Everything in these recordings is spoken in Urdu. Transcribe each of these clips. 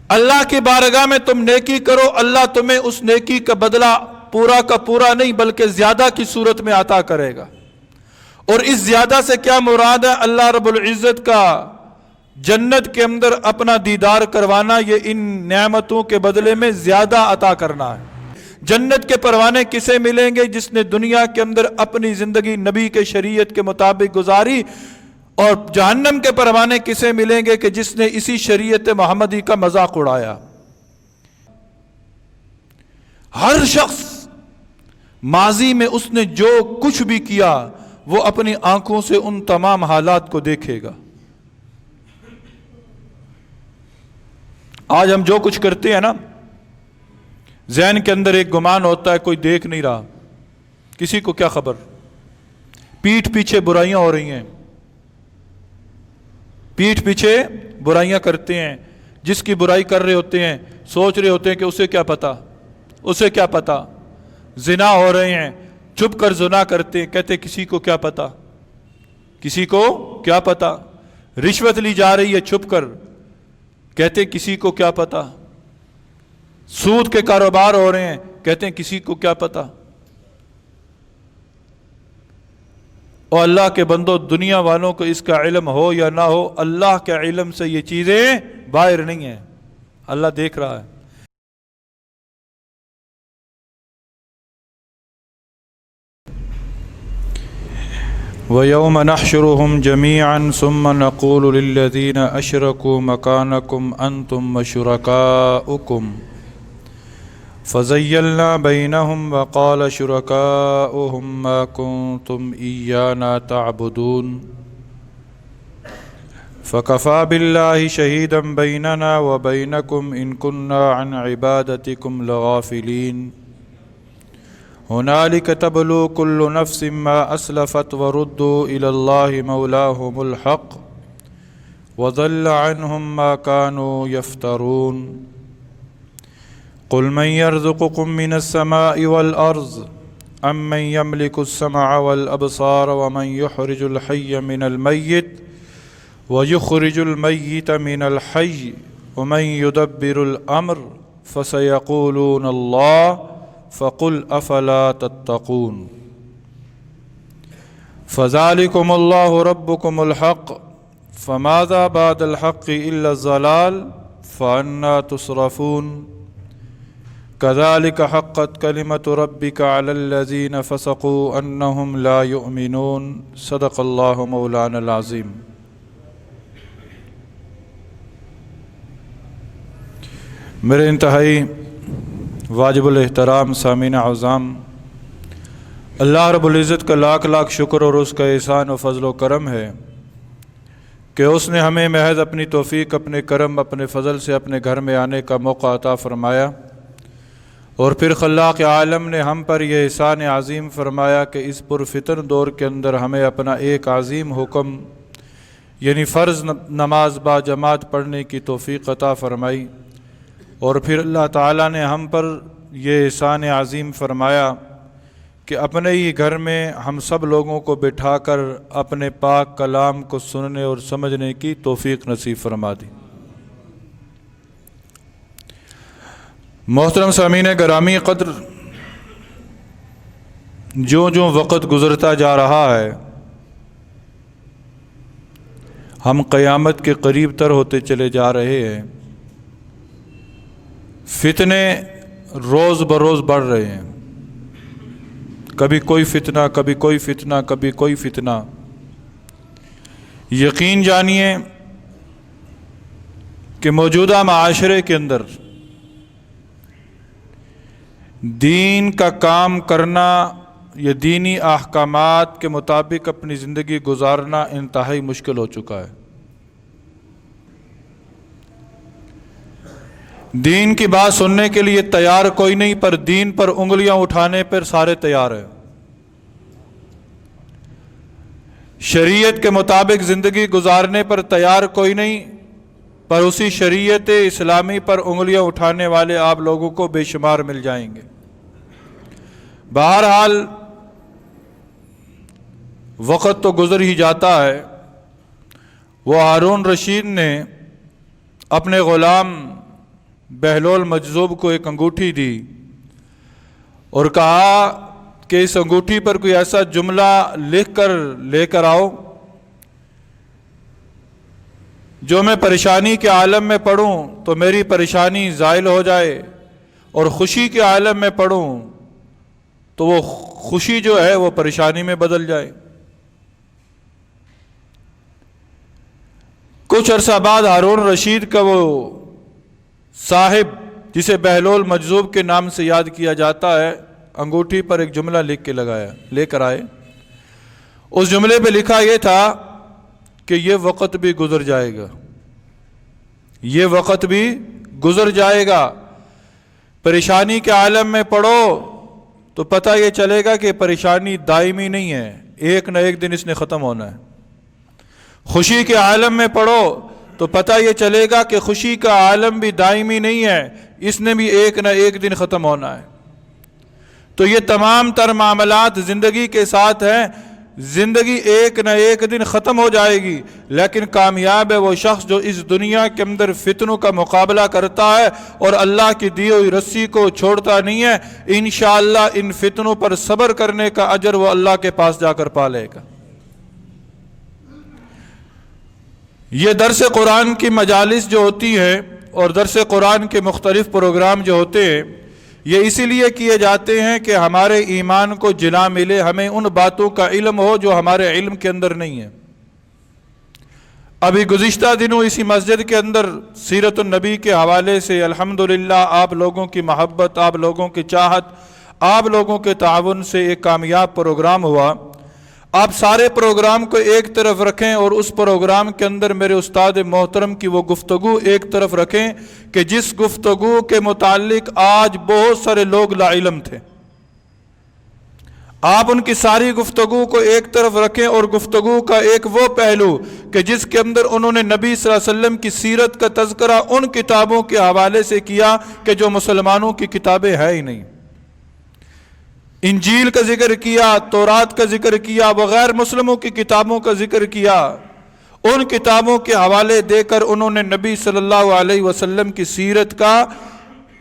اللہ کی بارگاہ میں تم نیکی کرو، اللہ تمہیں اس نیکی کا بدلہ پورا کا پورا نہیں بلکہ زیادہ کی صورت میں عطا کرے گا۔ اور اس زیادہ سے کیا مراد ہے؟ اللہ رب العزت کا جنت کے اندر اپنا دیدار کروانا، یہ ان نعمتوں کے بدلے میں زیادہ عطا کرنا ہے۔ جنت کے پروانے کسے ملیں گے؟ جس نے دنیا کے اندر اپنی زندگی نبی کے شریعت کے مطابق گزاری۔ اور جہنم کے پروانے کسے ملیں گے؟ کہ جس نے اسی شریعت محمدی کا مذاق اڑایا۔ ہر شخص ماضی میں اس نے جو کچھ بھی کیا وہ اپنی آنکھوں سے ان تمام حالات کو دیکھے گا۔ آج ہم جو کچھ کرتے ہیں نا، ذہن کے اندر ایک گمان ہوتا ہے کوئی دیکھ نہیں رہا، کسی کو کیا خبر، پیٹھ پیچھے برائیاں ہو رہی ہیں، پیٹھ پیچھے برائیاں کرتے ہیں، جس کی برائی کر رہے ہوتے ہیں سوچ رہے ہوتے ہیں کہ اسے کیا پتا، اسے کیا پتا، زنا ہو رہے ہیں چھپ کر زنا کرتے ہیں، کہتے کسی کو کیا پتا، کسی کو کیا پتا، رشوت لی جا رہی ہے چھپ کر، کہتے کسی کو کیا پتا، سود کے کاروبار ہو رہے ہیں کہتے ہیں کسی کو کیا پتا۔ اور اللہ کے بندو، دنیا والوں کو اس کا علم ہو یا نہ ہو، اللہ کے علم سے یہ چیزیں باہر نہیں ہیں، اللہ دیکھ رہا ہے۔ وَيَوْمَ نَحْشُرُهُمْ جَمِيعًا ثُمَّ نَقُولُ لِلَّذِينَ أَشْرَكُوا مَكَانَكُمْ أَنْتُمْ وَشُرَكَاؤُكُمْ فَزَيَّلْنَا بَيْنَهُمْ وَقَالَ شُرَكَاؤُهُمْ مَا كُنْتُمْ إِيَّانَا تَعْبُدُونَ فَكَفَى بِاللَّهِ شَهِيدًا بَيْنَنَا وَبَيْنَكُمْ إِن كُنَّا عَنْ عِبَادَتِكُمْ لَغَافِلِينَ هنالك تبلو كل نفس ما أسلفت وردوا إلى الله مولاهم الحق وضل عنهم ما كانوا يفترون قل من يرزقكم من السماء والأرض أم من يملك السمع والأبصار ومن يخرج الحي من الميت ويخرج الميت من الحي ومن يدبر الأمر فسيقولون الله فَقُلْ أَفَلَا تَتَّقُونَ فَذَلِكُمُ اللَّهُ رَبُّكُمُ الْحَقُّ فَمَاذَا بَعْدَ الْحَقِّ إِلَّا الضَّلَالُ فَأَنَّى تُصْرَفُونَ كَذَلِكَ حَقَّتْ كَلِمَةُ رَبِّكَ عَلَى الَّذِينَ فَسَقُوا أَنَّهُمْ لَا يُؤْمِنُونَ صدق اللہ مولانا العظیم۔ میرے انتہائی واجب الاحترام سامعین اعظام، اللہ رب العزت کا لاکھ لاکھ شکر اور اس کا احسان و فضل و کرم ہے کہ اس نے ہمیں محض اپنی توفیق، اپنے کرم، اپنے فضل سے اپنے گھر میں آنے کا موقع عطا فرمایا، اور پھر خلاق عالم نے ہم پر یہ احسان عظیم فرمایا کہ اس پرفتن دور کے اندر ہمیں اپنا ایک عظیم حکم یعنی فرض نماز با جماعت پڑھنے کی توفیق عطا فرمائی، اور پھر اللہ تعالیٰ نے ہم پر یہ احسان عظیم فرمایا کہ اپنے ہی گھر میں ہم سب لوگوں کو بٹھا کر اپنے پاک کلام کو سننے اور سمجھنے کی توفیق نصیب فرما دی۔ محترم سامعین گرامی قدر، جو وقت گزرتا جا رہا ہے ہم قیامت کے قریب تر ہوتے چلے جا رہے ہیں، فتنے روز بروز بڑھ رہے ہیں، کبھی کوئی فتنہ، کبھی کوئی فتنہ، کبھی کوئی فتنہ۔ یقین جانیے کہ موجودہ معاشرے کے اندر دین کا کام کرنا یا دینی احکامات کے مطابق اپنی زندگی گزارنا انتہائی مشکل ہو چکا ہے۔ دین کی بات سننے کے لیے تیار کوئی نہیں، پر دین پر انگلیاں اٹھانے پر سارے تیار ہیں۔ شریعت کے مطابق زندگی گزارنے پر تیار کوئی نہیں، پر اسی شریعت اسلامی پر انگلیاں اٹھانے والے آپ لوگوں کو بے شمار مل جائیں گے۔ بہرحال وقت تو گزر ہی جاتا ہے۔ وہ ہارون رشید نے اپنے غلام بہلول مجذوب کو ایک انگوٹھی دی اور کہا کہ اس انگوٹھی پر کوئی ایسا جملہ لکھ کر لے کر آؤ جو میں پریشانی کے عالم میں پڑھوں تو میری پریشانی زائل ہو جائے، اور خوشی کے عالم میں پڑھوں تو وہ خوشی جو ہے وہ پریشانی میں بدل جائے۔ کچھ عرصہ بعد ہارون رشید کا وہ صاحب جسے بہلول مجذوب کے نام سے یاد کیا جاتا ہے انگوٹھی پر ایک جملہ لکھ کے لے کر آئے۔ اس جملے پہ لکھا یہ تھا کہ یہ وقت بھی گزر جائے گا، یہ وقت بھی گزر جائے گا، پریشانی کے عالم میں پڑھو تو پتہ یہ چلے گا کہ پریشانی دائمی نہیں ہے، ایک نہ ایک دن اس نے ختم ہونا ہے۔ خوشی کے عالم میں پڑھو تو پتہ یہ چلے گا کہ خوشی کا عالم بھی دائمی نہیں ہے، اس نے بھی ایک نہ ایک دن ختم ہونا ہے۔ تو یہ تمام تر معاملات زندگی کے ساتھ ہیں، زندگی ایک نہ ایک دن ختم ہو جائے گی، لیکن کامیاب ہے وہ شخص جو اس دنیا کے اندر فتنوں کا مقابلہ کرتا ہے اور اللہ کی دی ہوئی رسی کو چھوڑتا نہیں ہے۔ انشاءاللہ ان فتنوں پر صبر کرنے کا اجر وہ اللہ کے پاس جا کر پا لے گا۔ یہ درس قرآن کی مجالس جو ہوتی ہیں اور درس قرآن کے مختلف پروگرام جو ہوتے ہیں، یہ اسی لیے کیے جاتے ہیں کہ ہمارے ایمان کو جلا ملے، ہمیں ان باتوں کا علم ہو جو ہمارے علم کے اندر نہیں ہے۔ ابھی گزشتہ دنوں اسی مسجد کے اندر سیرت النبی کے حوالے سے الحمدللہ آپ لوگوں کی محبت، آپ لوگوں کی چاہت، آپ لوگوں کے تعاون سے ایک کامیاب پروگرام ہوا۔ آپ سارے پروگرام کو ایک طرف رکھیں اور اس پروگرام کے اندر میرے استاد محترم کی وہ گفتگو ایک طرف رکھیں کہ جس گفتگو کے متعلق آج بہت سارے لوگ لا علم تھے۔ آپ ان کی ساری گفتگو کو ایک طرف رکھیں اور گفتگو کا ایک وہ پہلو کہ جس کے اندر انہوں نے نبی صلی اللہ علیہ وسلم کی سیرت کا تذکرہ ان کتابوں کے حوالے سے کیا کہ جو مسلمانوں کی کتابیں ہیں ہی نہیں۔ انجیل کا ذکر کیا، تورات کا ذکر کیا، وغیر مسلموں کی کتابوں کا ذکر کیا۔ ان کتابوں کے حوالے دے کر انہوں نے نبی صلی اللہ علیہ وسلم کی سیرت کا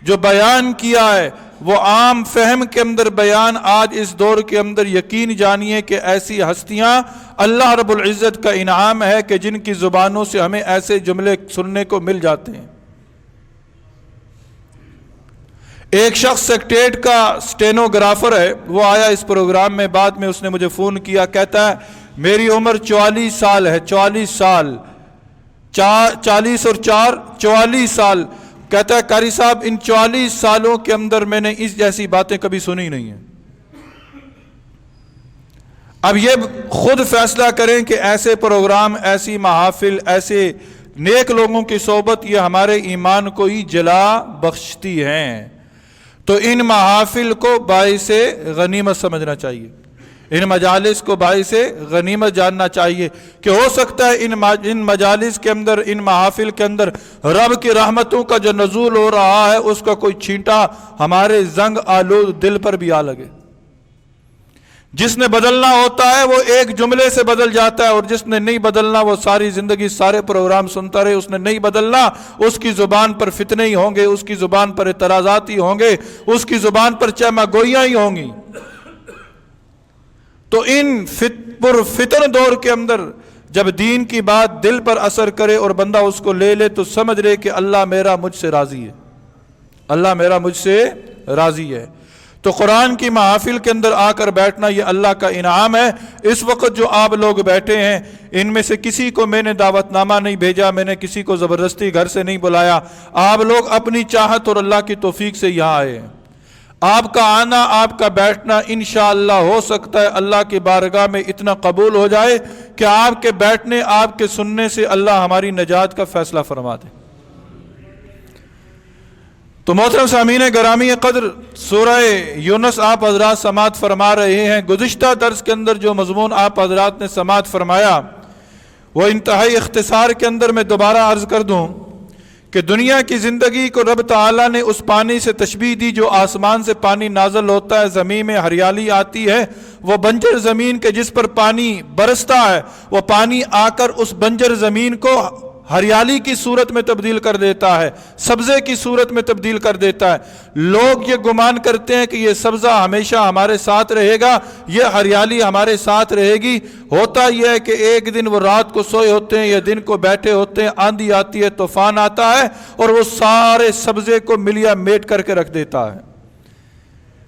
جو بیان کیا ہے وہ عام فہم کے اندر بیان آج اس دور کے اندر یقین جانیے کہ ایسی ہستیاں اللہ رب العزت کا انعام ہے کہ جن کی زبانوں سے ہمیں ایسے جملے سننے کو مل جاتے ہیں۔ ایک شخص سیکریٹریٹ کا سٹینوگرافر ہے، وہ آیا اس پروگرام میں، بعد میں اس نے مجھے فون کیا، کہتا ہے میری عمر 44 سال ہے، 44 سال، 40 اور 4 44 سال۔ کہتا ہے قاری صاحب ان 44 سالوں کے اندر میں نے اس جیسی باتیں کبھی سنی نہیں ہیں۔ اب یہ خود فیصلہ کریں کہ ایسے پروگرام، ایسی محافل، ایسے نیک لوگوں کی صحبت یہ ہمارے ایمان کو ہی جلا بخشتی ہیں۔ تو ان محافل کو باعث غنیمت سمجھنا چاہیے، ان مجالس کو باعث غنیمت جاننا چاہیے کہ ہو سکتا ہے ان مجالس کے اندر، ان محافل کے اندر رب کی رحمتوں کا جو نزول ہو رہا ہے اس کا کوئی چھینٹا ہمارے زنگ آلود دل پر بھی آ لگے۔ جس نے بدلنا ہوتا ہے وہ ایک جملے سے بدل جاتا ہے، اور جس نے نہیں بدلنا وہ ساری زندگی سارے پروگرام سنتا رہے، اس نے نہیں بدلنا، اس کی زبان پر فتنے ہی ہوں گے، اس کی زبان پر اعتراضات ہی ہوں گے، اس کی زبان پر چہمہ گوئیاں ہی ہوں گی۔ تو ان فتن دور کے اندر جب دین کی بات دل پر اثر کرے اور بندہ اس کو لے لے تو سمجھ لے کہ اللہ میرا مجھ سے راضی ہے، اللہ میرا مجھ سے راضی ہے۔ تو قرآن کی محافل کے اندر آ کر بیٹھنا یہ اللہ کا انعام ہے۔ اس وقت جو آپ لوگ بیٹھے ہیں ان میں سے کسی کو میں نے دعوت نامہ نہیں بھیجا، میں نے کسی کو زبردستی گھر سے نہیں بلایا، آپ لوگ اپنی چاہت اور اللہ کی توفیق سے یہاں آئے ہیں۔ آپ کا آنا، آپ کا بیٹھنا انشاءاللہ ہو سکتا ہے اللہ کی بارگاہ میں اتنا قبول ہو جائے کہ آپ کے بیٹھنے، آپ کے سننے سے اللہ ہماری نجات کا فیصلہ فرما دے۔ تو محترم سامعین گرامی قدر، سورہ یونس آپ حضرات سماعت فرما رہے ہیں۔ گزشتہ درس کے اندر جو مضمون آپ حضرات نے سماعت فرمایا وہ انتہائی اختصار کے اندر میں دوبارہ عرض کر دوں کہ دنیا کی زندگی کو رب تعالیٰ نے اس پانی سے تشبیہ دی جو آسمان سے پانی نازل ہوتا ہے، زمین میں ہریالی آتی ہے، وہ بنجر زمین کے جس پر پانی برستا ہے وہ پانی آ کر اس بنجر زمین کو ہریالی کی صورت میں تبدیل کر دیتا ہے، سبزے کی صورت میں تبدیل کر دیتا ہے۔ لوگ یہ گمان کرتے ہیں کہ یہ سبزہ ہمیشہ ہمارے ساتھ رہے گا، یہ ہریالی ہمارے ساتھ رہے گی۔ ہوتا یہ ہے کہ ایک دن وہ رات کو سوئے ہوتے ہیں یا دن کو بیٹھے ہوتے ہیں، آندھی آتی ہے، طوفان آتا ہے اور وہ سارے سبزے کو ملیا میٹ کر کے رکھ دیتا ہے۔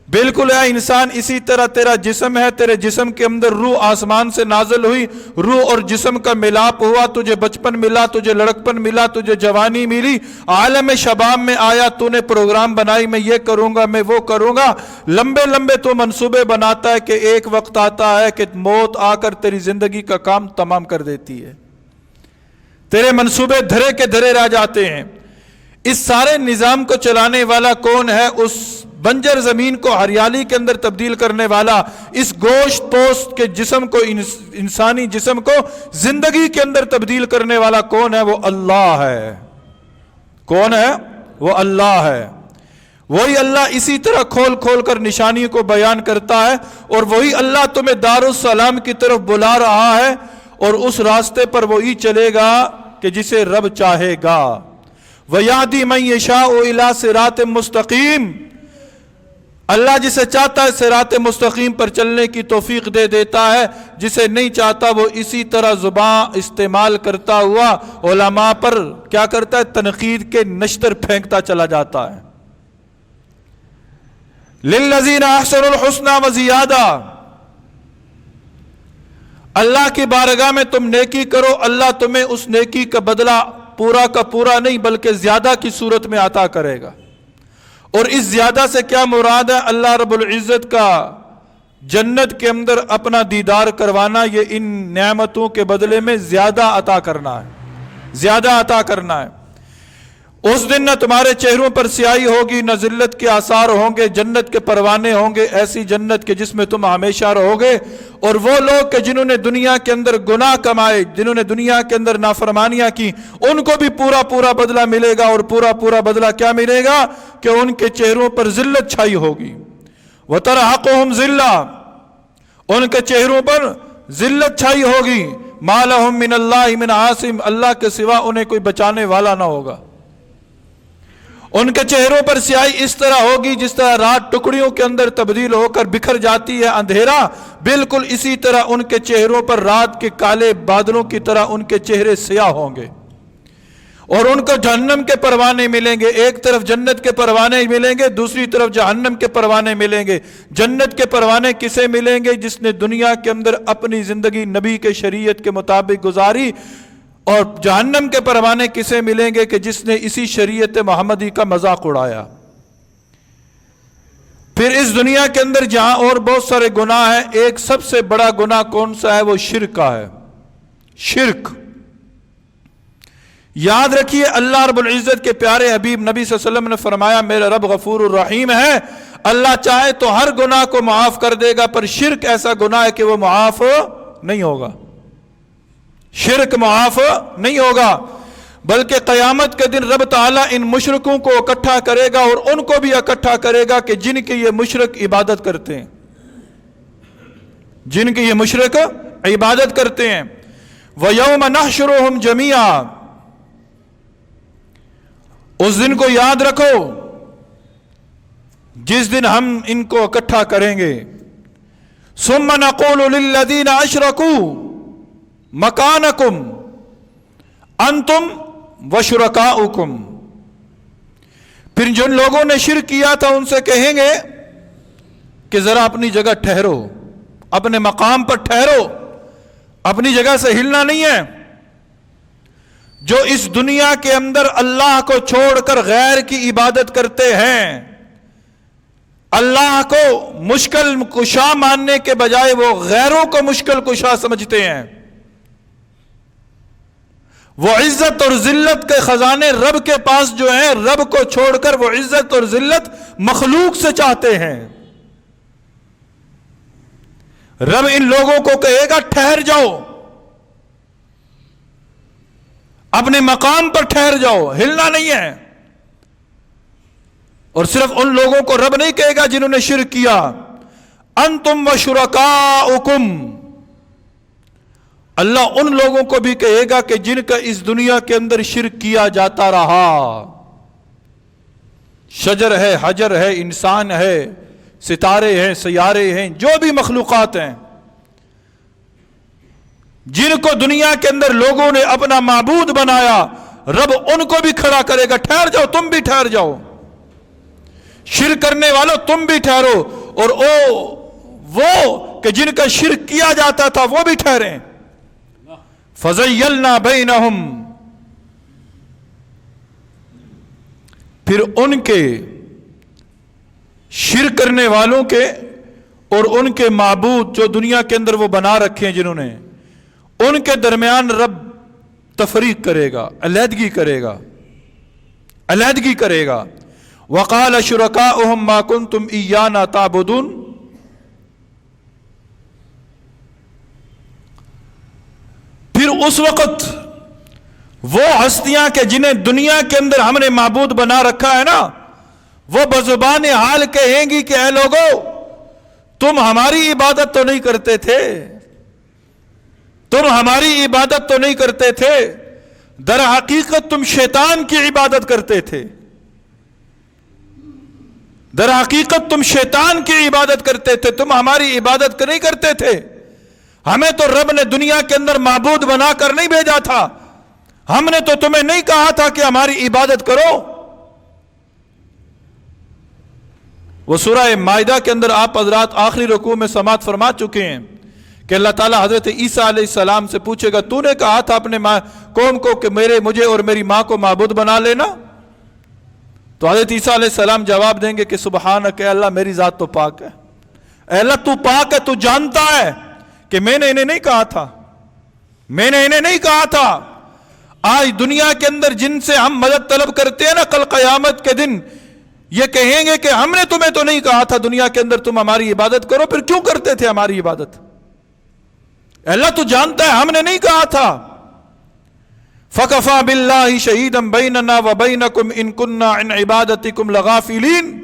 بالکل ہے انسان اسی طرح تیرا جسم ہے، تیرے جسم کے اندر روح آسمان سے نازل ہوئی، روح اور جسم کا ملاپ ہوا، تجھے بچپن ملا، تجھے لڑکپن ملا، تجھے جوانی ملی، عالم شباب میں آیا، تو نے پروگرام بنائی میں یہ کروں گا، میں وہ کروں گا، لمبے لمبے تو منصوبے بناتا ہے کہ ایک وقت آتا ہے کہ موت آ کر تیری زندگی کا کام تمام کر دیتی ہے، تیرے منصوبے دھرے کے دھرے رہ جاتے ہیں۔ اس سارے نظام کو چلانے والا کون ہے؟ اس بنجر زمین کو ہریالی کے اندر تبدیل کرنے والا، اس گوشت پوست کے جسم کو، انسانی جسم کو زندگی کے اندر تبدیل کرنے والا کون ہے؟ وہ اللہ ہے۔ کون ہے؟ وہ اللہ ہے۔ وہی اللہ اسی طرح کھول کھول کر نشانی کو بیان کرتا ہے، اور وہی اللہ تمہیں دارالسلام کی طرف بلا رہا ہے، اور اس راستے پر وہی چلے گا کہ جسے رب چاہے گا۔ وَيَهْدِي مَن يَشَاءُ إِلَىٰ صِرَاطٍ مُسْتَقِيمٍ، اللہ جسے چاہتا ہے صراط مستقیم پر چلنے کی توفیق دے دیتا ہے، جسے نہیں چاہتا وہ اسی طرح زبان استعمال کرتا ہوا علماء پر کیا کرتا ہے؟ تنقید کے نشتر پھینکتا چلا جاتا ہے۔ لِلَّذِينَ أَحْسَنُوا الْحُسْنَىٰ وَزِيَادَةٌ، اللہ کی بارگاہ میں تم نیکی کرو، اللہ تمہیں اس نیکی کا بدلہ پورا کا پورا نہیں بلکہ زیادہ کی صورت میں عطا کرے گا۔ اور اس زیادہ سے کیا مراد ہے؟ اللہ رب العزت کا جنت کے اندر اپنا دیدار کروانا، یہ ان نعمتوں کے بدلے میں زیادہ عطا کرنا ہے، زیادہ عطا کرنا ہے۔ اس دن نہ تمہارے چہروں پر سیاہی ہوگی، نہ ذلت کے آثار ہوں گے، جنت کے پروانے ہوں گے، ایسی جنت کے جس میں تم ہمیشہ رہو گے۔ اور وہ لوگ کہ جنہوں نے دنیا کے اندر گناہ کمائے، جنہوں نے دنیا کے اندر نافرمانیاں کی، ان کو بھی پورا پورا بدلہ ملے گا۔ اور پورا پورا بدلہ کیا ملے گا؟ کہ ان کے چہروں پر ذلت چھائی ہوگی۔ وَتَرْحَقُهُمْ ذِلَّةٌ، ان کے چہروں پر ذلت چھائی ہوگی۔ مَا لَهُم مِّنَ اللَّهِ مِنْ عَاصِمٍ، اللہ کے سوا انہیں کوئی بچانے والا نہ ہوگا۔ ان کے چہروں پر سیاہی اس طرح ہوگی جس طرح رات ٹکڑیوں کے اندر تبدیل ہو کر بکھر جاتی ہے اندھیرا، بالکل اسی طرح ان کے چہروں پر رات کے کالے بادلوں کی طرح ان کے چہرے سیاہ ہوں گے۔ اور ان کو جہنم کے پروانے ملیں گے، ایک طرف جنت کے پروانے ملیں گے، دوسری طرف جہنم کے پروانے ملیں گے۔ جنت کے پروانے کسے ملیں گے؟ جس نے دنیا کے اندر اپنی زندگی نبی کے شریعت کے مطابق گزاری۔ اور جہنم کے پروانے کسے ملیں گے؟ کہ جس نے اسی شریعت محمدی کا مذاق اڑایا۔ پھر اس دنیا کے اندر جہاں اور بہت سارے گناہ ہیں، ایک سب سے بڑا گناہ کون سا ہے؟ وہ شرک کا ہے۔ شرک، یاد رکھیے اللہ رب العزت کے پیارے حبیب نبی صلی اللہ علیہ وسلم نے فرمایا میرا رب غفور الرحیم ہے، اللہ چاہے تو ہر گناہ کو معاف کر دے گا، پر شرک ایسا گناہ ہے کہ وہ معاف نہیں ہوگا۔ شرک معاف نہیں ہوگا، بلکہ قیامت کے دن رب تعالیٰ ان مشرکوں کو اکٹھا کرے گا، اور ان کو بھی اکٹھا کرے گا کہ جن کی یہ مشرک عبادت کرتے ہیں، جن کی یہ مشرک عبادت کرتے ہیں۔ وَيَوْمَ نَحْشُرُهُمْ جَمِيعًا، اس دن کو یاد رکھو جس دن ہم ان کو اکٹھا کریں گے۔ ثُمَّ نَقُولُ لِلَّذِينَ أَشْرَكُوا مکانکم انتم وشرکاؤکم، پھر جن لوگوں نے شرک کیا تھا ان سے کہیں گے کہ ذرا اپنی جگہ ٹھہرو، اپنے مقام پر ٹھہرو، اپنی جگہ سے ہلنا نہیں ہے۔ جو اس دنیا کے اندر اللہ کو چھوڑ کر غیر کی عبادت کرتے ہیں، اللہ کو مشکل کشا ماننے کے بجائے وہ غیروں کو مشکل کشا سمجھتے ہیں، وہ عزت اور ذلت کے خزانے رب کے پاس جو ہیں، رب کو چھوڑ کر وہ عزت اور ذلت مخلوق سے چاہتے ہیں۔ رب ان لوگوں کو کہے گا ٹھہر جاؤ، اپنے مقام پر ٹھہر جاؤ، ہلنا نہیں ہے۔ اور صرف ان لوگوں کو رب نہیں کہے گا جنہوں نے شرک کیا، انتم وشرکاؤکم، اللہ ان لوگوں کو بھی کہے گا کہ جن کا اس دنیا کے اندر شرک کیا جاتا رہا، شجر ہے، حجر ہے، انسان ہے، ستارے ہیں، سیارے ہیں، جو بھی مخلوقات ہیں، جن کو دنیا کے اندر لوگوں نے اپنا معبود بنایا، رب ان کو بھی کھڑا کرے گا، ٹھہر جاؤ، تم بھی ٹھہر جاؤ، شرک کرنے والوں تم بھی ٹھہرو، اور وہ کہ جن کا شرک کیا جاتا تھا وہ بھی ٹھہریں۔ فَزَيَّلْنَا بَيْنَهُمْ، پھر ان کے شرک کرنے والوں کے اور ان کے معبود جو دنیا کے اندر وہ بنا رکھے ہیں جنہوں نے، ان کے درمیان رب تفریق کرے گا، علیحدگی کرے گا، علیحدگی کرے گا۔ وَقَالَ شُرَكَاؤُهُمْ مَا كُنْتُمْ إِيَّانَا تَعْبُدُونَ، پھر اس وقت وہ ہستیاں کہ جنہیں دنیا کے اندر ہم نے معبود بنا رکھا ہے نا، وہ بزبان حال کہیں گی کہ اے لوگو، تم ہماری عبادت تو نہیں کرتے تھے، تم ہماری عبادت تو نہیں کرتے تھے، در حقیقت تم شیطان کی عبادت کرتے تھے، در حقیقت تم شیطان کی عبادت کرتے تھے، تم ہماری عبادت نہیں کرتے تھے، ہمیں تو رب نے دنیا کے اندر معبود بنا کر نہیں بھیجا تھا، ہم نے تو تمہیں نہیں کہا تھا کہ ہماری عبادت کرو۔ وہ سورہ مائدہ کے اندر آپ حضرات آخری رکوع میں سماعت فرما چکے ہیں کہ اللہ تعالیٰ حضرت عیسیٰ علیہ السلام سے پوچھے گا، تو نے کہا تھا اپنے قوم کو کہ مجھے اور میری ماں کو معبود بنا لینا؟ تو حضرت عیسیٰ علیہ السلام جواب دیں گے کہ سبحانک اے اللہ، میری ذات تو پاک ہے، اے اللہ تو پاک ہے، تو جانتا ہے کہ میں نے انہیں نہیں کہا تھا، میں نے انہیں نہیں کہا تھا۔ آج دنیا کے اندر جن سے ہم مدد طلب کرتے ہیں نا، کل قیامت کے دن یہ کہیں گے کہ ہم نے تمہیں تو نہیں کہا تھا دنیا کے اندر تم ہماری عبادت کرو، پھر کیوں کرتے تھے ہماری عبادت؟ اللہ تو جانتا ہے ہم نے نہیں کہا تھا۔ فَكَفَى بِاللَّهِ شَهِيدًا بَيْنَنَا وَبَيْنَكُمْ إِن كُنَّا عَنْ عِبَادَتِكُمْ لَغَافِلِينَ،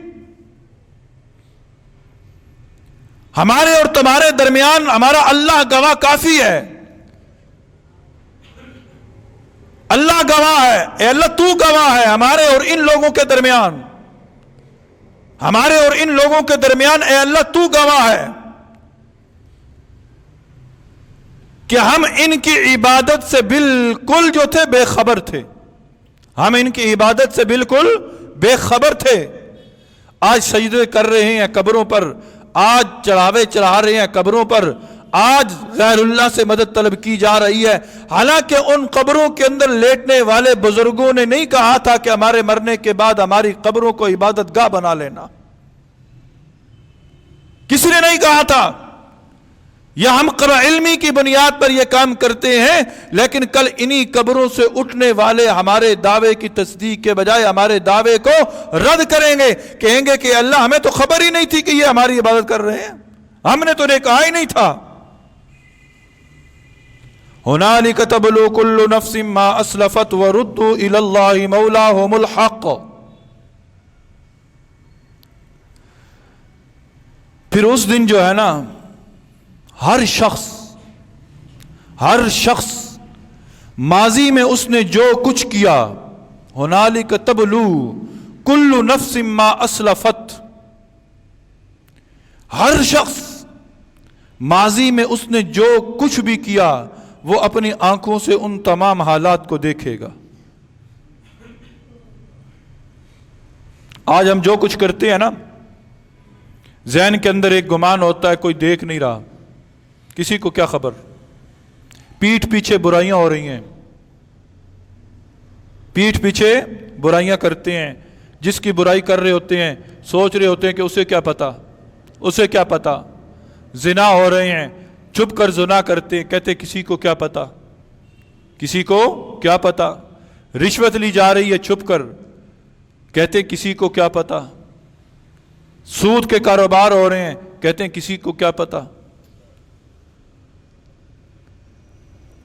ہمارے اور تمہارے درمیان ہمارا اللہ گواہ کافی ہے، اللہ گواہ ہے، اے اللہ تو گواہ ہے ہمارے اور ان لوگوں کے درمیان، ہمارے اور ان لوگوں کے درمیان اے اللہ تو گواہ ہے کہ ہم ان کی عبادت سے بالکل جو تھے بے خبر تھے، ہم ان کی عبادت سے بالکل بے خبر تھے۔ آج سجدے کر رہے ہیں قبروں پر، آج چڑھاوے چڑھا رہے ہیں قبروں پر، آج غیر اللہ سے مدد طلب کی جا رہی ہے، حالانکہ ان قبروں کے اندر لیٹنے والے بزرگوں نے نہیں کہا تھا کہ ہمارے مرنے کے بعد ہماری قبروں کو عبادت گاہ بنا لینا، کسی نے نہیں کہا تھا۔ یا ہم علمی کی بنیاد پر یہ کام کرتے ہیں، لیکن کل انہی قبروں سے اٹھنے والے ہمارے دعوے کی تصدیق کے بجائے ہمارے دعوے کو رد کریں گے، کہیں گے کہ اللہ ہمیں تو خبر ہی نہیں تھی کہ یہ ہماری عبادت کر رہے ہیں، ہم نے تو انہیں کہا ہی نہیں تھا۔ هُنَالِكَ تَبْلُو كُلُّ نَفْسٍ مَا أَسْلَفَتْ وَرُدُّوا إِلَى اللَّهِ مَوْلَاهُمُ الْحَقِّ، پھر اس دن جو ہے نا، ہر شخص ماضی میں اس نے جو کچھ کیا، هُنَالِكَ تَبْلُو كُلُّ نَفْسٍ مَا أَسْلَفَتْ، ہر شخص ماضی میں اس نے جو کچھ بھی کیا وہ اپنی آنکھوں سے ان تمام حالات کو دیکھے گا۔ آج ہم جو کچھ کرتے ہیں نا، ذہن کے اندر ایک گمان ہوتا ہے کوئی دیکھ نہیں رہا، کسی کو کیا خبر، پیٹھ پیچھے برائیاں ہو رہی ہیں، پیٹھ پیچھے برائیاں کرتے ہیں، جس کی برائی کر رہے ہوتے ہیں سوچ رہے ہوتے ہیں کہ اسے کیا پتا، اسے کیا پتا، زنا ہو رہے ہیں چھپ کر زنا کرتے ہیں، کہتے کسی کو کیا پتا، کسی کو کیا پتا، رشوت لی جا رہی ہے چھپ کر، کہتے کسی کو کیا پتا، سود کے کاروبار ہو رہے ہیں، کہتے ہیں کسی کو کیا پتا۔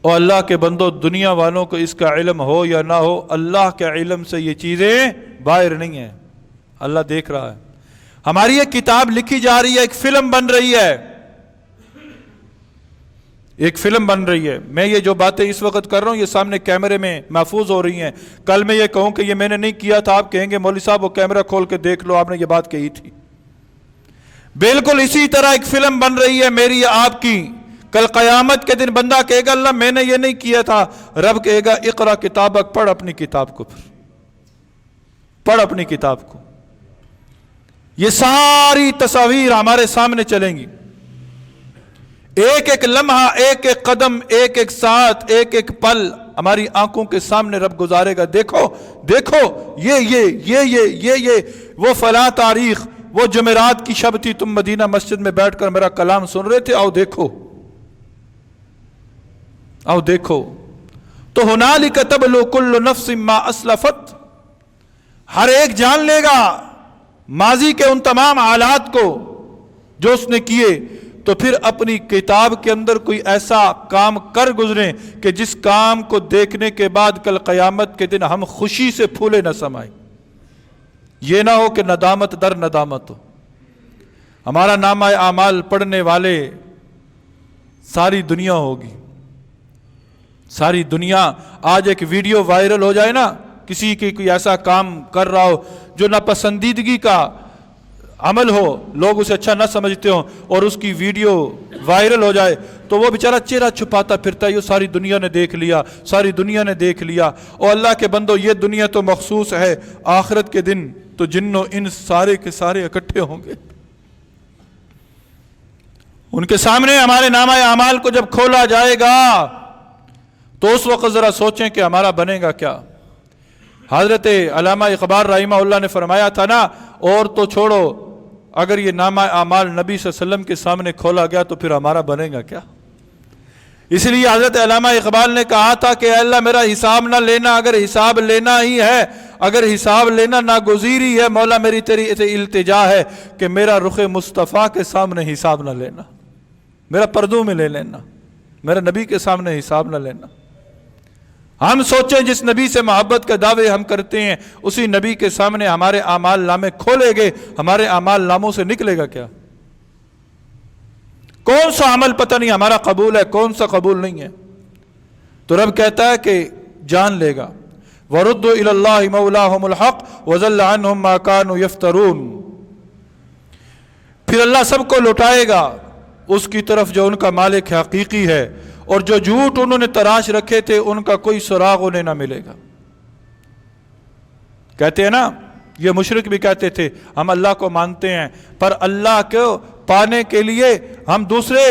اور اللہ کے بندو، دنیا والوں کو اس کا علم ہو یا نہ ہو، اللہ کے علم سے یہ چیزیں باہر نہیں ہیں، اللہ دیکھ رہا ہے۔ ہماری ایک کتاب لکھی جا رہی ہے، ایک فلم بن رہی ہے، ایک فلم بن رہی ہے. میں یہ جو باتیں اس وقت کر رہا ہوں یہ سامنے کیمرے میں محفوظ ہو رہی ہیں. کل میں یہ کہوں کہ یہ میں نے نہیں کیا تھا، آپ کہیں گے مولوی صاحب وہ کیمرہ کھول کے دیکھ لو آپ نے یہ بات کہی تھی. بالکل اسی طرح ایک فلم بن رہی ہے میری یا آپ کی. کل قیامت کے دن بندہ کہے گا اللہ میں نے یہ نہیں کیا تھا، رب کہے گا اقرا کتابک، پڑھ اپنی کتاب کو، پڑھ اپنی کتاب کو. یہ ساری تصاویر ہمارے سامنے چلیں گی، ایک ایک لمحہ، ایک ایک قدم، ایک ایک ساتھ، ایک ایک پل ہماری آنکھوں کے سامنے رب گزارے گا. دیکھو دیکھو یہ وہ فلاں تاریخ، وہ جمعرات کی شب تھی، تم مدینہ مسجد میں بیٹھ کر میرا کلام سن رہے تھے، آؤ دیکھو آؤ دیکھو. تو ہنالک تبلو کل نفس ما اسلفت، ہر ایک جان لے گا ماضی کے ان تمام حالات کو جو اس نے کیے. تو پھر اپنی کتاب کے اندر کوئی ایسا کام کر گزریں کہ جس کام کو دیکھنے کے بعد کل قیامت کے دن ہم خوشی سے پھولے نہ سمائیں. یہ نہ ہو کہ ندامت در ندامت ہو. ہمارا نامہ اعمال پڑھنے والے ساری دنیا ہوگی، ساری دنیا. آج ایک ویڈیو وائرل ہو جائے نا، کسی کی کوئی ایسا کام کر رہا ہو جو ناپسندیدگی کا عمل ہو، لوگ اسے اچھا نہ سمجھتے ہوں، اور اس کی ویڈیو وائرل ہو جائے تو وہ بیچارہ چہرہ چھپاتا پھرتا ہے، یہ ساری دنیا نے دیکھ لیا، ساری دنیا نے دیکھ لیا. اور اللہ کے بندو یہ دنیا تو مخصوص ہے، آخرت کے دن تو جن و انس سارے کے سارے اکٹھے ہوں گے. ان کے سامنے ہمارے نامہ اعمال کو جب کھولا جائے گا تو اس وقت ذرا سوچیں کہ ہمارا بنے گا کیا. حضرت علامہ اقبال رحمہ اللہ نے فرمایا تھا نا، اور تو چھوڑو اگر یہ نامہ اعمال نبی صلی اللہ علیہ وسلم کے سامنے کھولا گیا تو پھر ہمارا بنے گا کیا. اس لیے حضرت علامہ اقبال نے کہا تھا کہ اے اللہ میرا حساب نہ لینا، اگر حساب لینا ہی ہے، اگر حساب لینا ناگزیری ہے، مولا میری تیری التجا ہے کہ میرا رخ مصطفیٰ کے سامنے حساب نہ لینا، میرا پردوں میں لے لینا، میرا نبی کے سامنے حساب نہ لینا. ہم سوچیں جس نبی سے محبت کے دعوے ہم کرتے ہیں اسی نبی کے سامنے ہمارے اعمال نامے کھولے گئے، ہمارے اعمال ناموں سے نکلے گا کیا؟ کون سا عمل پتہ نہیں ہمارا قبول ہے، کون سا قبول نہیں ہے. تو رب کہتا ہے کہ جان لے گا. وَرُدُّوا إِلَى اللَّهِ مَوْلَاهُمُ الْحَقِّ وَضَلَّ عَنْهُمْ مَا كَانُوا يَفْتَرُونَ. پھر اللہ سب کو لوٹائے گا اس کی طرف جو ان کا مالک حقیقی ہے، اور جو جھوٹ انہوں نے تراش رکھے تھے ان کا کوئی سراغ انہیں نہ ملے گا. کہتے ہیں نا، یہ مشرک بھی کہتے تھے ہم اللہ کو مانتے ہیں، پر اللہ کو پانے کے لیے ہم دوسرے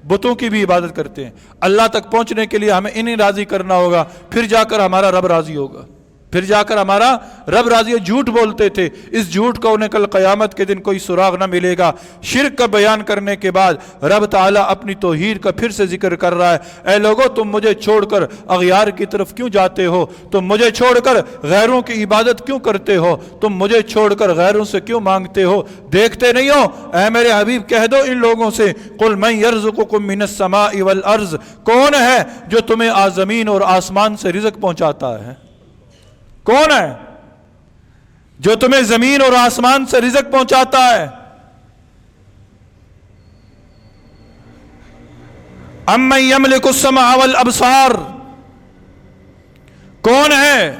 بتوں کی بھی عبادت کرتے ہیں. اللہ تک پہنچنے کے لیے ہمیں انہیں راضی کرنا ہوگا، پھر جا کر ہمارا رب راضی ہوگا، پھر جا کر ہمارا رب راضی. جھوٹ بولتے تھے، اس جھوٹ کو انہیں کل قیامت کے دن کوئی سراغ نہ ملے گا. شرک کا بیان کرنے کے بعد رب تعالیٰ اپنی توحید کا پھر سے ذکر کر رہا ہے. اے لوگو تم مجھے چھوڑ کر اغیار کی طرف کیوں جاتے ہو؟ تم مجھے چھوڑ کر غیروں کی عبادت کیوں کرتے ہو؟ تم مجھے چھوڑ کر غیروں سے کیوں مانگتے ہو؟ دیکھتے نہیں ہو؟ اے میرے حبیب کہہ دو ان لوگوں سے، قل من یرزقکم من السماء والارض، کون ہے جو تمہیں زمین اور آسمان سے رزق پہنچاتا ہے؟ کون ہے جو تمہیں زمین اور آسمان سے رزق پہنچاتا ہے؟ امن یملک السمع والابصار، کون ہے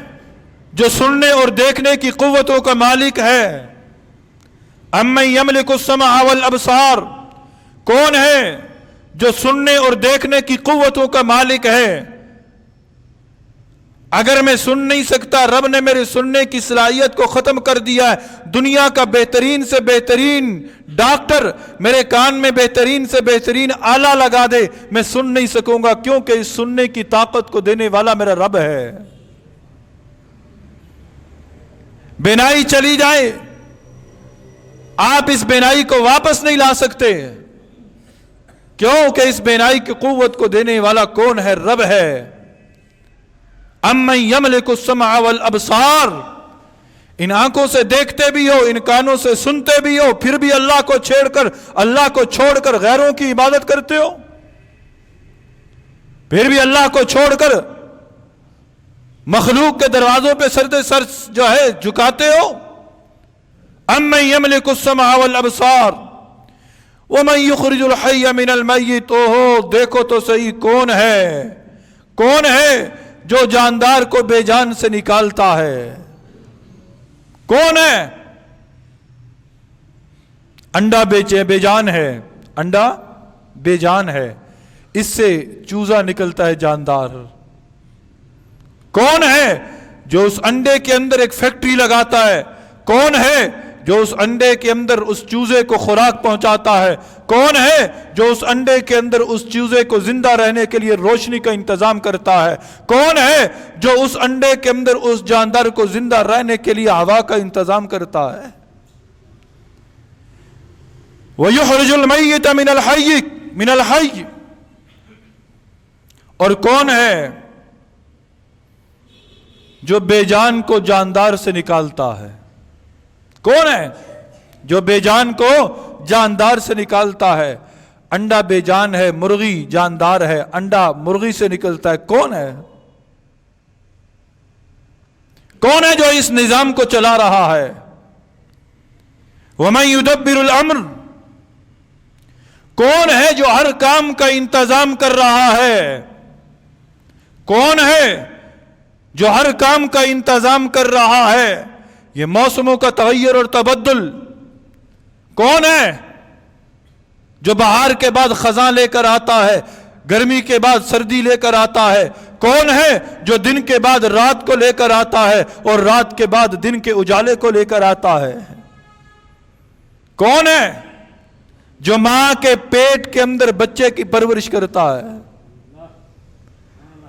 جو سننے اور دیکھنے کی قوتوں کا مالک ہے؟ امن یملک السمع والابصار، کون ہے جو سننے اور دیکھنے کی قوتوں کا مالک ہے؟ اگر میں سن نہیں سکتا، رب نے میرے سننے کی صلاحیت کو ختم کر دیا ہے. دنیا کا بہترین سے بہترین ڈاکٹر میرے کان میں بہترین سے بہترین آلہ لگا دے، میں سن نہیں سکوں گا، کیونکہ اس سننے کی طاقت کو دینے والا میرا رب ہے. بینائی چلی جائے، آپ اس بینائی کو واپس نہیں لا سکتے، کیونکہ اس بینائی کی قوت کو دینے والا کون ہے؟ رب ہے. امن یملک السمع والابصار، ان آنکھوں سے دیکھتے بھی ہو، ان کانوں سے سنتے بھی ہو، پھر بھی اللہ کو چھوڑ کر غیروں کی عبادت کرتے ہو، پھر بھی اللہ کو چھوڑ کر مخلوق کے دروازوں پہ سر جو ہے جھکاتے ہو. امن یملک السمع والابصار، وَمَن يُخْرِجُ الْحَيَّ مِنَ الْمَيِّتِ، اوہو دیکھو تو صحیح کون ہے جو جاندار کو بے جان سے نکالتا ہے؟ کون ہے؟ انڈا بے جان ہے، انڈا بے جان ہے، اس سے چوزا نکلتا ہے جاندار۔ کون ہے جو اس انڈے کے اندر ایک فیکٹری لگاتا ہے؟ کون ہے جو اس انڈے کے اندر اس چوزے کو خوراک پہنچاتا ہے؟ کون ہے جو اس انڈے کے اندر اس چوزے کو زندہ رہنے کے لیے روشنی کا انتظام کرتا ہے؟ کون ہے جو اس انڈے کے اندر اس جاندار کو زندہ رہنے کے لیے ہوا کا انتظام کرتا ہے؟ وَيُخْرِجُ الْمَيِّتَ مِنَ الْحَيِّ، اور کون ہے جو بے جان کو جاندار سے نکالتا ہے؟ کون ہے جو بے جان کو جاندار سے نکالتا ہے؟ انڈا بے جان ہے، مرغی جاندار ہے، انڈا مرغی سے نکلتا ہے۔ کون ہے؟ کون ہے جو اس نظام کو چلا رہا ہے؟ وَمَن يُدَبِّرُ الْأَمْرَ، کون ہے جو ہر کام کا انتظام کر رہا ہے؟ کون ہے جو ہر کام کا انتظام کر رہا ہے؟ یہ موسموں کا تغیر اور تبدل، کون ہے جو بہار کے بعد خزاں لے کر آتا ہے، گرمی کے بعد سردی لے کر آتا ہے؟ کون ہے جو دن کے بعد رات کو لے کر آتا ہے اور رات کے بعد دن کے اجالے کو لے کر آتا ہے؟ کون ہے جو ماں کے پیٹ کے اندر بچے کی پرورش کرتا ہے؟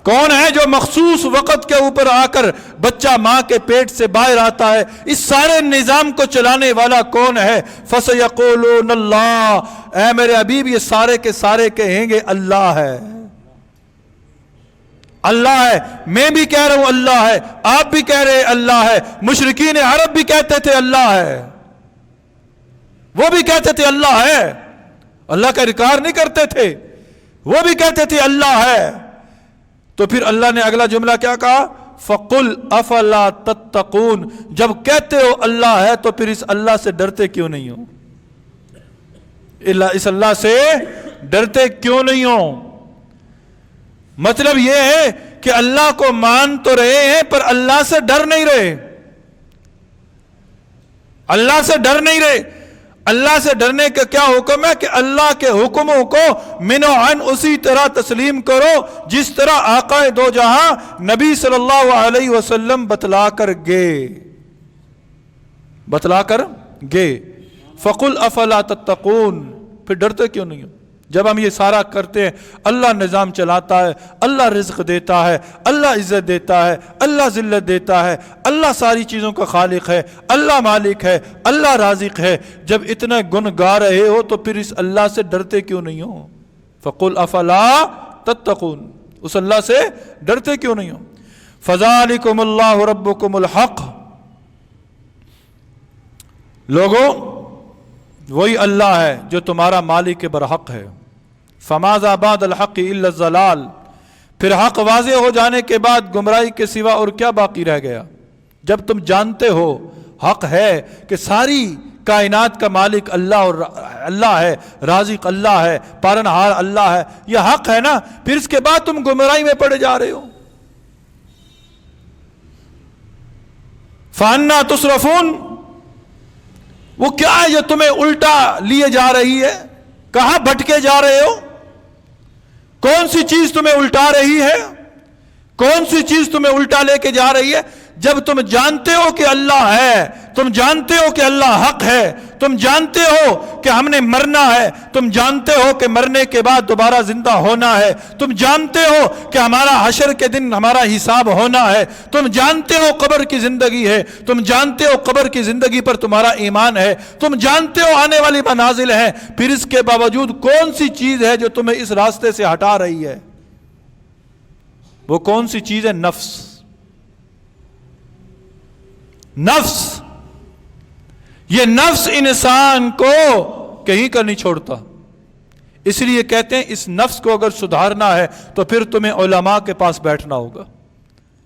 کون ہے جو مخصوص وقت کے اوپر آ کر بچہ ماں کے پیٹ سے باہر آتا ہے؟ اس سارے نظام کو چلانے والا کون ہے؟ فَسَيَقُولُونَ اللَّهُ، اے میرے حبیب یہ سارے کے سارے کہیں گے اللہ ہے، اللہ ہے۔ میں بھی کہہ رہا ہوں اللہ ہے، آپ بھی کہہ رہے اللہ ہے، مشرکین عرب بھی کہتے تھے اللہ ہے، وہ بھی کہتے تھے اللہ ہے، اللہ کا انکار نہیں کرتے تھے، وہ بھی کہتے تھے اللہ ہے۔ تو پھر اللہ نے اگلا جملہ کیا کہا؟ فَقُلْ أَفَلَا تَتَّقُونَ، جب کہتے ہو اللہ ہے تو پھر اس اللہ سے ڈرتے کیوں نہیں ہو؟ اس اللہ سے ڈرتے کیوں نہیں ہو؟ مطلب یہ ہے کہ اللہ کو مان تو رہے ہیں پر اللہ سے ڈر نہیں رہے، اللہ سے ڈر نہیں رہے۔ اللہ سے ڈرنے کا کیا حکم ہے کہ اللہ کے حکموں کو من و عن اسی طرح تسلیم کرو جس طرح آقا دو جہاں نبی صلی اللہ علیہ وسلم بتلا کر گئے۔ فَقُلْ أَفَلَا تَتَّقُونَ، پھر ڈرتے کیوں نہیں ہو؟ جب ہم یہ سارا کرتے ہیں، اللہ نظام چلاتا ہے، اللہ رزق دیتا ہے، اللہ عزت دیتا ہے، اللہ ذلت دیتا ہے، اللہ ساری چیزوں کا خالق ہے، اللہ مالک ہے، اللہ رازق ہے، جب اتنا گن گا رہے ہو تو پھر اس اللہ سے ڈرتے کیوں نہیں ہو؟ فَقُلْ أَفَلَا تَتَّقُونَ، اس اللہ سے ڈرتے کیوں نہیں ہو؟ فَذَلِكُمُ اللَّهُ رَبُّكُمُ الْحَقُّ، لوگوں وہی اللہ ہے جو تمہارا مالک برحق ہے۔ فَمَاذَا بَعْدَ الْحَقِّ إِلَّا الضَّلَالُ، پھر حق واضح ہو جانے کے بعد گمراہی کے سوا اور کیا باقی رہ گیا؟ جب تم جانتے ہو حق ہے کہ ساری کائنات کا مالک اللہ اور اللہ ہے، رازق اللہ ہے، پالنہار اللہ ہے، یہ حق ہے نا، پھر اس کے بعد تم گمراہی میں پڑے جا رہے ہو۔ فَأَنَّا تُصْرَفُونَ، وہ کیا ہے جو تمہیں الٹا لیے جا رہی ہے؟ کہاں بھٹکے جا رہے ہو؟ کون سی چیز تمہیں الٹا رہی ہے؟ کون سی چیز تمہیں الٹا لے کے جا رہی ہے؟ جب تم جانتے ہو کہ اللہ ہے، تم جانتے ہو کہ اللہ حق ہے، تم جانتے ہو کہ ہم نے مرنا ہے، تم جانتے ہو کہ مرنے کے بعد دوبارہ زندہ ہونا ہے، تم جانتے ہو کہ ہمارا حشر کے دن ہمارا حساب ہونا ہے، تم جانتے ہو قبر کی زندگی ہے، تم جانتے ہو قبر کی زندگی پر تمہارا ایمان ہے، تم جانتے ہو آنے والی منازل ہے، پھر اس کے باوجود کون سی چیز ہے جو تمہیں اس راستے سے ہٹا رہی ہے؟ وہ کون سی چیز ہے؟ نفس۔ نفس، یہ نفس انسان کو کہیں کا نہیں چھوڑتا، اس لیے کہتے ہیں اس نفس کو اگر سدھارنا ہے تو پھر تمہیں علماء کے پاس بیٹھنا ہوگا،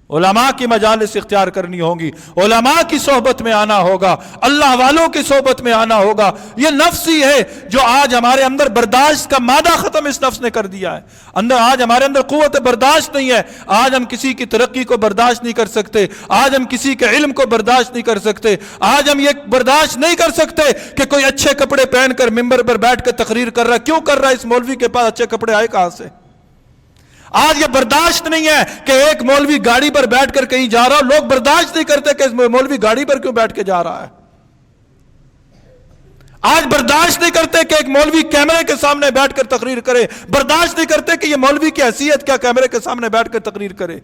علماء کی مجالس اختیار کرنی ہوگی، علماء کی صحبت میں آنا ہوگا، اللہ والوں کی صحبت میں آنا ہوگا۔ یہ نفس ہی ہے جو آج ہمارے اندر برداشت کا مادہ ختم اس نفس نے کر دیا ہے۔ آج ہمارے اندر قوت برداشت نہیں ہے۔ آج ہم کسی کی ترقی کو برداشت نہیں کر سکتے، آج ہم کسی کے علم کو برداشت نہیں کر سکتے، آج ہم یہ برداشت نہیں کر سکتے کہ کوئی اچھے کپڑے پہن کر ممبر پر بیٹھ کر تقریر کر رہا ہے۔ کیوں کر رہا ہے؟ اس مولوی کے پاس اچھے کپڑے آئے کہاں سے؟ آج یہ برداشت نہیں ہے کہ ایک مولوی گاڑی پر بیٹھ کر کہیں جا رہا ہو، لوگ برداشت نہیں کرتے کہ اس مولوی گاڑی پر کیوں بیٹھ کے جا رہا ہے۔ آج برداشت نہیں کرتے کہ ایک مولوی کیمرے کے سامنے بیٹھ کر تقریر کرے، برداشت نہیں کرتے کہ یہ مولوی کی حیثیت کیا کیمرے کے سامنے بیٹھ کر تقریر کرے۔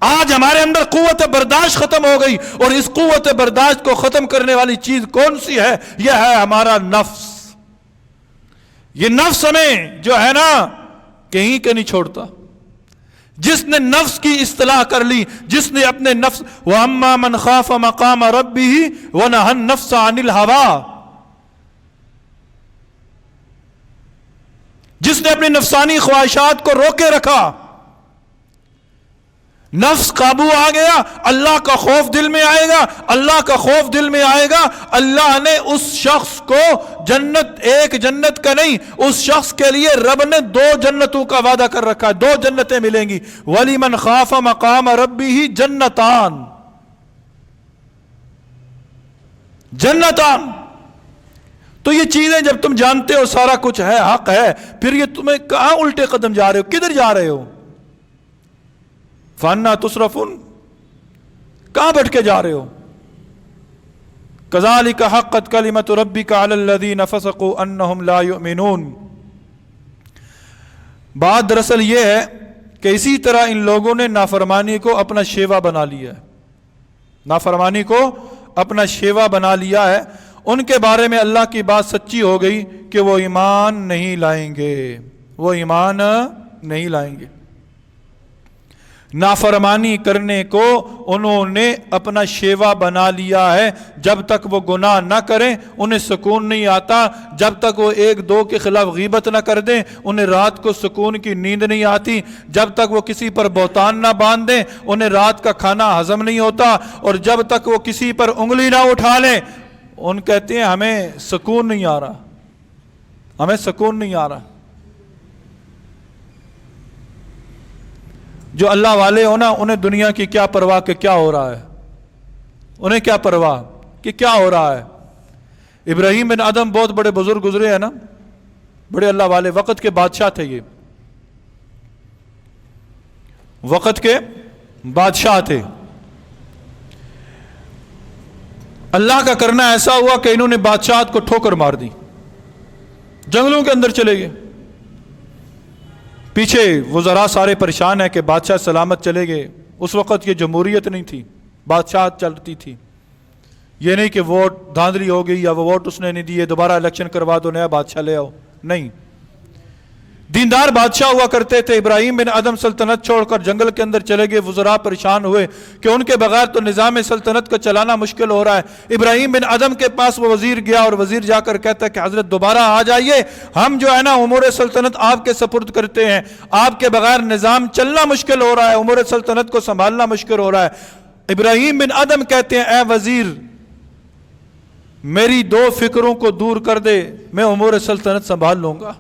آج ہمارے اندر قوت برداشت ختم ہو گئی، اور اس قوت برداشت کو ختم کرنے والی چیز کون سی ہے؟ یہ ہے ہمارا نفس۔ یہ نفس ہمیں جو ہے نا کہیں کے نہیں چھوڑتا۔ جس نے نفس کی اصطلاح کر لی، جس نے اپنے نفس وَأَمَّا مَنْ خَافَ مَقَامَ رَبِّهِ وَنَهَى النَّفْسَ عَنِ الْهَوَىٰ، جس نے اپنی نفسانی خواہشات کو روکے رکھا، نفس قابو آ گیا، اللہ کا خوف دل میں آئے گا، اللہ کا خوف دل میں آئے گا، اللہ نے اس شخص کو جنت، ایک جنت کا نہیں، اس شخص کے لیے رب نے 2 جنتوں کا وعدہ کر رکھا ہے، 2 جنتیں ملیں گی۔ وَلِمَنْ خَافَ مَقَامَ رَبِّهِ جَنَّتَانِ، جنتان۔ تو یہ چیزیں جب تم جانتے ہو سارا کچھ ہے، حق ہے، پھر یہ تمہیں کہاں الٹے قدم جا رہے ہو؟ کدھر جا رہے ہو؟ فَأَنَّىٰ تُصْرَفُونَ، کہاں بٹ کے جا رہے ہو؟ كَذَلِكَ حَقَّتْ كَلِمَةُ رَبِّكَ عَلَى الَّذِينَ فَسَقُوا أَنَّهُمْ لَا يُؤْمِنُونَ۔ بات دراصل یہ ہے کہ اسی طرح ان لوگوں نے نافرمانی کو اپنا شیوا بنا لیا ہے، نافرمانی کو اپنا شیوا بنا لیا ہے۔ ان کے بارے میں اللہ کی بات سچی ہو گئی کہ وہ ایمان نہیں لائیں گے، وہ ایمان نہیں لائیں گے۔ نافرمانی کرنے کو انہوں نے اپنا شیوا بنا لیا ہے۔ جب تک وہ گناہ نہ کریں انہیں سکون نہیں آتا، جب تک وہ 1-2 کے خلاف غیبت نہ کر دیں انہیں رات کو سکون کی نیند نہیں آتی، جب تک وہ کسی پر بہتان نہ باندھ دیں انہیں رات کا کھانا ہضم نہیں ہوتا، اور جب تک وہ کسی پر انگلی نہ اٹھا لیں ان کہتے ہیں ہمیں سکون نہیں آ رہا، ہمیں سکون نہیں آ رہا۔ جو اللہ والے ہو نا انہیں دنیا کی کیا پرواہ کہ کیا ہو رہا ہے، انہیں کیا پرواہ کہ کیا ہو رہا ہے۔ ابراہیم بن ادم بہت بڑے بزرگ گزرے ہیں نا، بڑے اللہ والے، وقت کے بادشاہ تھے، یہ وقت کے بادشاہ تھے۔ اللہ کا کرنا ایسا ہوا کہ انہوں نے بادشاہت کو ٹھوکر مار دی، جنگلوں کے اندر چلے گئے۔ پیچھے وزراء سارے پریشان ہیں کہ بادشاہ سلامت چلے گئے۔ اس وقت یہ جمہوریت نہیں تھی، بادشاہت چلتی تھی۔ یہ نہیں کہ ووٹ دھاندلی ہو گئی یا وہ ووٹ اس نے نہیں دیے، دوبارہ الیکشن کروا دو، نیا بادشاہ لے آؤ، نہیں۔ دیندار بادشاہ ہوا کرتے تھے۔ ابراہیم بن ادم سلطنت چھوڑ کر جنگل کے اندر چلے گئے، وزراء پریشان ہوئے کہ ان کے بغیر تو نظام سلطنت کو چلانا مشکل ہو رہا ہے۔ ابراہیم بن ادم کے پاس وہ وزیر گیا، اور وزیر جا کر کہتا ہے کہ حضرت دوبارہ آ جائیے، ہم جو ہے نا امور سلطنت آپ کے سپرد کرتے ہیں، آپ کے بغیر نظام چلنا مشکل ہو رہا ہے، امور سلطنت کو سنبھالنا مشکل ہو رہا ہے۔ ابراہیم بن ادم کہتے ہیں اے وزیر میری 2 فکروں کو دور کر دے، میں امور سلطنت سنبھال لوں گا۔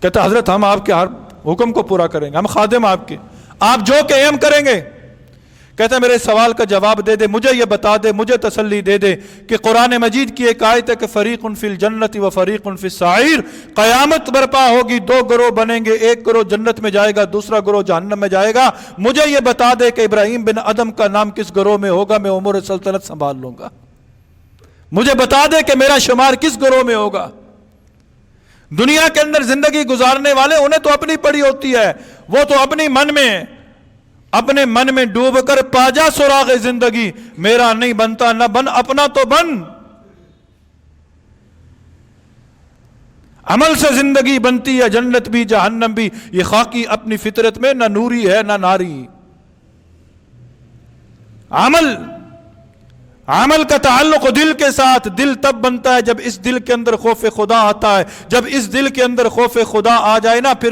کہتا حضرت ہم آپ کے ہر حکم کو پورا کریں گے، ہم خادم آپ کے، آپ جو کہیں ہم کریں گے۔ کہتا میرے سوال کا جواب دے دے، مجھے یہ بتا دے، مجھے تسلی دے دے کہ قرآن مجید کی ایک آیت ہے کہ فریق فی الجنت و فریق فی السعیر، قیامت برپا ہوگی، 2 گروہ بنیں گے، ایک گروہ جنت میں جائے گا، دوسرا گروہ جہنم میں جائے گا۔ مجھے یہ بتا دے کہ ابراہیم بن ادم کا نام کس گروہ میں ہوگا، میں امور سلطنت سنبھال لوں گا۔ مجھے بتا دے کہ میرا شمار کس گروہ میں ہوگا۔ دنیا کے اندر زندگی گزارنے والے انہیں تو اپنی پڑی ہوتی ہے، وہ تو اپنے من میں ڈوب کر پاجا سراغ زندگی، میرا نہیں بنتا نہ بن، اپنا تو بن۔ عمل سے زندگی بنتی ہے، جنت بھی جہنم بھی، یہ خاکی اپنی فطرت میں نہ نوری ہے نہ ناری۔ عمل کا تعلق دل کے ساتھ، دل تب بنتا ہے جب اس دل کے اندر خوف خدا آتا ہے۔ جب اس دل کے اندر خوف خدا آ جائے نا، پھر